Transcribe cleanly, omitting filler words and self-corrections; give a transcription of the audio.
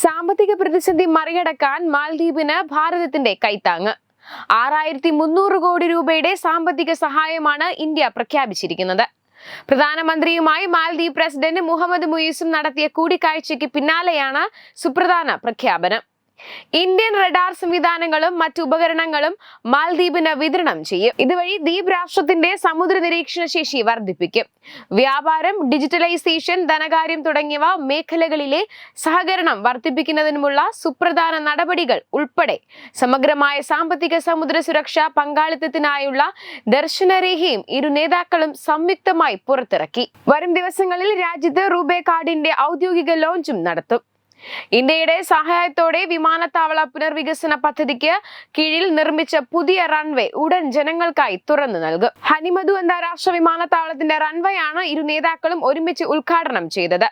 സാമ്പത്തിക പ്രതിസന്ധി മറികടക്കാൻ മാൽദ്വീപിന് ഭാരതത്തിന്റെ കൈത്താങ്ങ്. 6300 കോടി രൂപയുടെ സാമ്പത്തിക സഹായമാണ് ഇന്ത്യ പ്രഖ്യാപിച്ചിരിക്കുന്നത്. പ്രധാനമന്ത്രിയുമായി മാൽദ്വീപ് പ്രസിഡന്റ് മുഹമ്മദ് മുയിസും നടത്തിയ കൂടിക്കാഴ്ചയ്ക്ക് പിന്നാലെയാണ് സുപ്രധാന പ്രഖ്യാപനം. ഇന്ത്യൻ റഡാർ സംവിധാനങ്ങളും മറ്റു ഉപകരണങ്ങളും മാൽദ്വീപിന് വിതരണം ചെയ്യും. ഇതുവഴി ദ്വീപ് രാഷ്ട്രത്തിന്റെ സമുദ്ര നിരീക്ഷണ ശേഷി വർദ്ധിപ്പിക്കും. വ്യാപാരം, ഡിജിറ്റലൈസേഷൻ, ധനകാര്യം തുടങ്ങിയവ മേഖലകളിലെ സഹകരണം വർദ്ധിപ്പിക്കുന്നതിനുമുള്ള സുപ്രധാന നടപടികൾ ഉൾപ്പെടെ സമഗ്രമായ സാമ്പത്തിക സമുദ്ര സുരക്ഷാ പങ്കാളിത്തത്തിനായുള്ള ദർശനരേഖയും ഇരു നേതാക്കളും സംയുക്തമായി പുറത്തിറക്കി. വരും ദിവസങ്ങളിൽ രാജ്യത്ത് റൂപേ കാർഡിന്റെ ഔദ്യോഗിക ലോഞ്ചും നടത്തും. ഇന്ത്യയുടെ സഹായത്തോടെ വിമാനത്താവള പുനർവികസന പദ്ധതിക്ക് കീഴിൽ നിർമ്മിച്ച പുതിയ റൺവേ ഉടൻ ജനങ്ങൾക്കായി തുറന്നു നൽകും. ഹനിമധു അന്താരാഷ്ട്ര വിമാനത്താവളത്തിന്റെ റൺവേയാണ് ഇരു നേതാക്കളും ഒരുമിച്ച് ഉദ്ഘാടനം ചെയ്തത്.